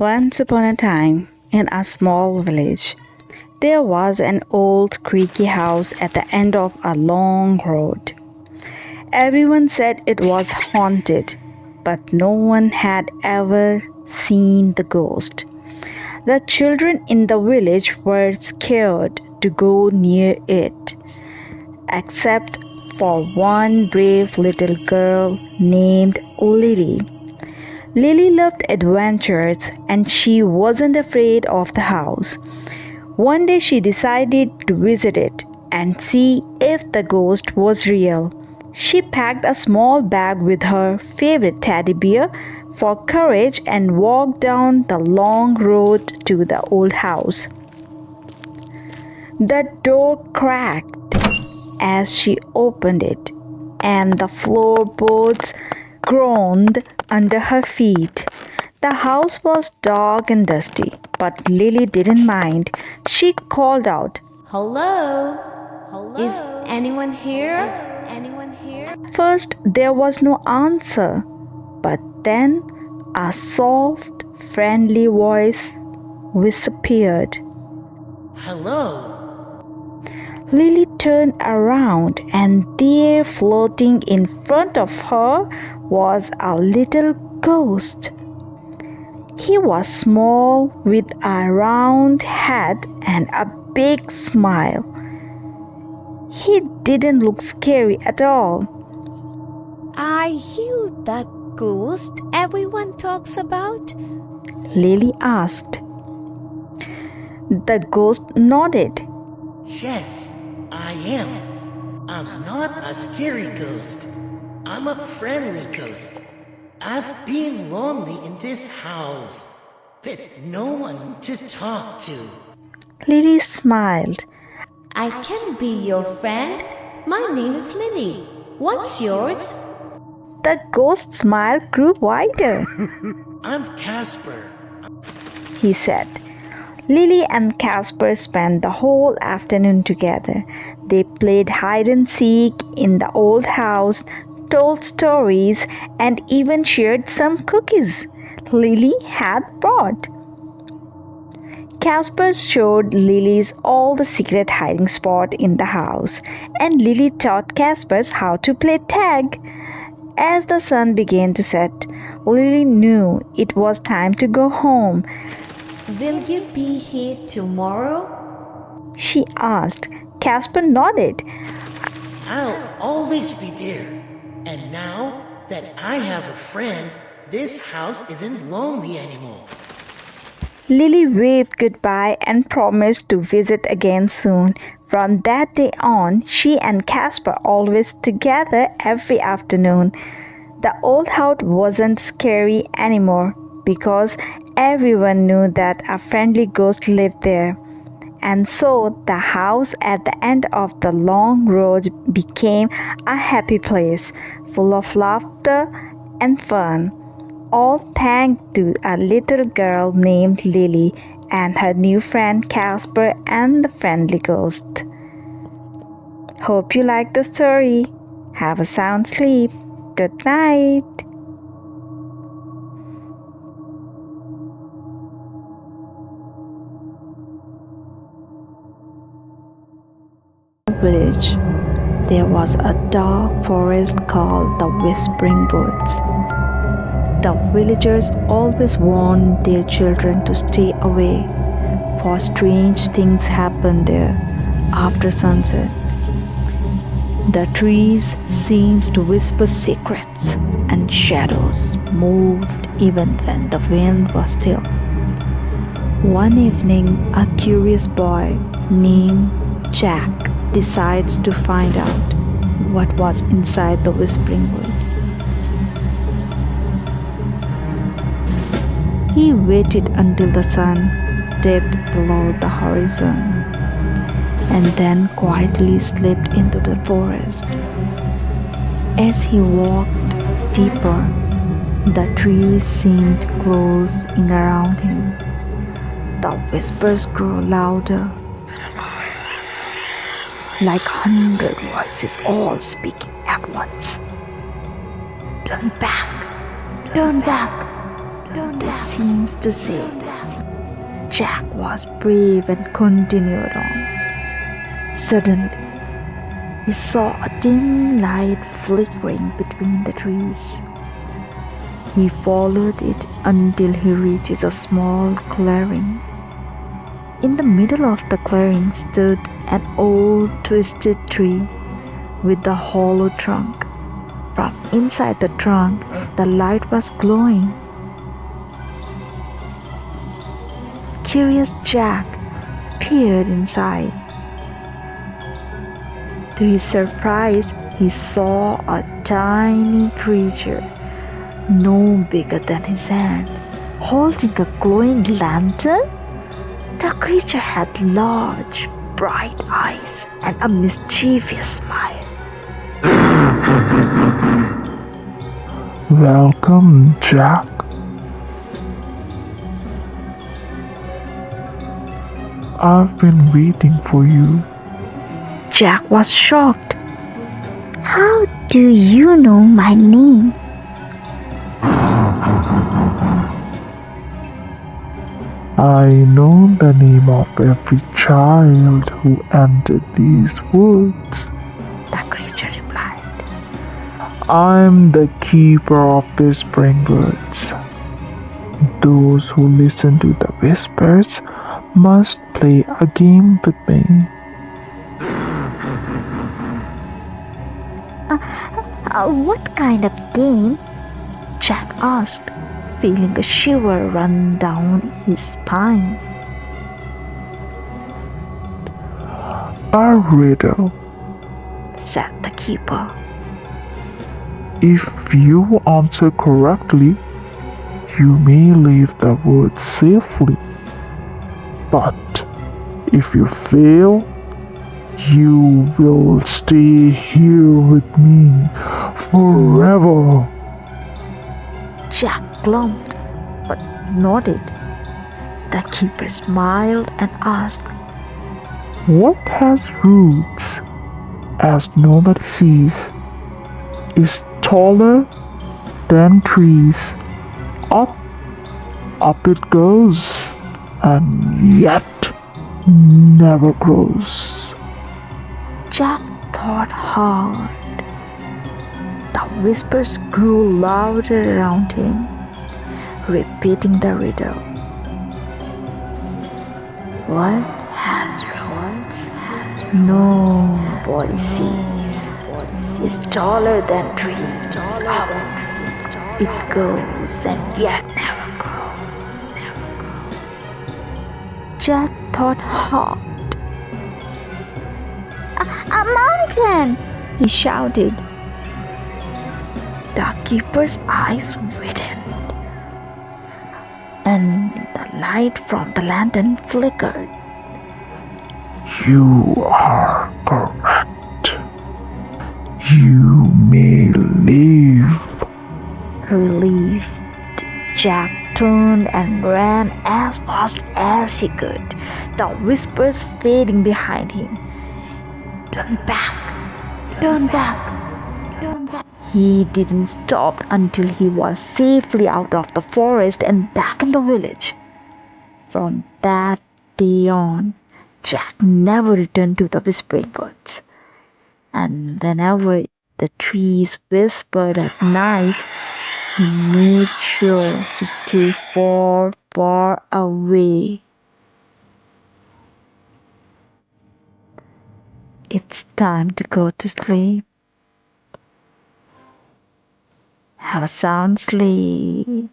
Once upon a time, in a small village, there was an old creaky house at the end of a long road. Everyone said it was haunted, but no one had ever seen the ghost. The children in the village were scared to go near it, except for one brave little girl named Lily. Lily loved adventures and she wasn't afraid of the house. One day she decided to visit it and see if the ghost was real. She packed a small bag with her favorite teddy bear for courage and walked down the long road to the old house. The door cracked as she opened it, and the floorboards groaned under her feet. The house was dark and dusty, but Lily didn't mind. She called out, Hello? Is anyone here? Anyone here? First, there was no answer, but then a soft, friendly voice whispered. Hello. Lily turned around, and there, floating in front of her, was a little ghost. He was small, with a round head and a big smile. He didn't look scary at all. Are you the ghost everyone talks about? Lily asked. The ghost nodded. Yes, I am. I'm not a scary ghost. I'm a friendly ghost. I've been lonely in this house, with no one to talk to. Lily smiled. I can be your friend. My name is Lily. What's yours? The ghost's smile grew wider. I'm Casper. He said. Lily and Casper spent the whole afternoon together. They played hide and seek in the old house, told stories, and even shared some cookies Lily had brought. Casper showed Lily all the secret hiding spots in the house, and Lily taught Casper how to play tag. As the sun began to set, Lily knew it was time to go home. Will you be here tomorrow? She asked. Casper nodded. I'll always be there. And now that I have a friend, this house isn't lonely anymore. Lily waved goodbye and promised to visit again soon. From that day on, she and Casper always together every afternoon. The old house wasn't scary anymore because everyone knew that a friendly ghost lived there. And so the house at the end of the long road became a happy place, full of laughter and fun. All thanks to a little girl named Lily and her new friend Casper and the friendly ghost. Hope you liked the story. Have a sound sleep. Good night. Village, there was a dark forest called the Whispering Woods. The villagers always warned their children to stay away, for strange things happen there after sunset. The trees seemed to whisper secrets, and shadows moved even when the wind was still. One evening, a curious boy named Jack decides to find out what was inside the Whispering Wood. He waited until the sun dipped below the horizon and then quietly slipped into the forest. As he walked deeper, the trees seemed to close in around him. The whispers grew louder, like 100 voices all speaking at once. Turn back, turn back, This seems to say Jack was brave and continued on. Suddenly, he saw a dim light flickering between the trees. He followed it until he reached a small clearing. In the middle of the clearing stood an old twisted tree with a hollow trunk. From inside the trunk, the light was glowing. Curious Jack peered inside. To his surprise, he saw a tiny creature, no bigger than his hand, holding a glowing lantern. The creature had large, bright eyes and a mischievous smile. Welcome, Jack. I've been waiting for you. Jack was shocked. How do you know my name? I know the name of every child who entered these woods. The creature replied. I'm the keeper of whispering woods. Those who listen to the whispers must play a game with me. What kind of game? Jack asked, feeling a shiver run down his spine. A riddle. Said the keeper. If you answer correctly, you may leave the woods safely. But if you fail, you will stay here with me forever. Jack glummed but nodded. The keeper smiled and asked, What has roots, as nobody sees, is taller than trees. Up it goes, and yet never grows. Jack thought hard. The whispers grew louder around him, repeating the riddle. What has roots? Nobody sees. It's taller than trees. Up it goes and yet never grows. Jack thought hard. A mountain! He shouted. The keeper's eyes widened, and the light from the lantern flickered. You are correct. You may leave. Relieved, Jack turned and ran as fast as he could, the whispers fading behind him. Turn back! Turn back! Turn back! He didn't stop until he was safely out of the forest and back in the village. From that day on, Jack never returned to the whispering woods. And whenever the trees whispered at night, he made sure to stay far, far away. It's time to go to sleep. Have a sound sleep.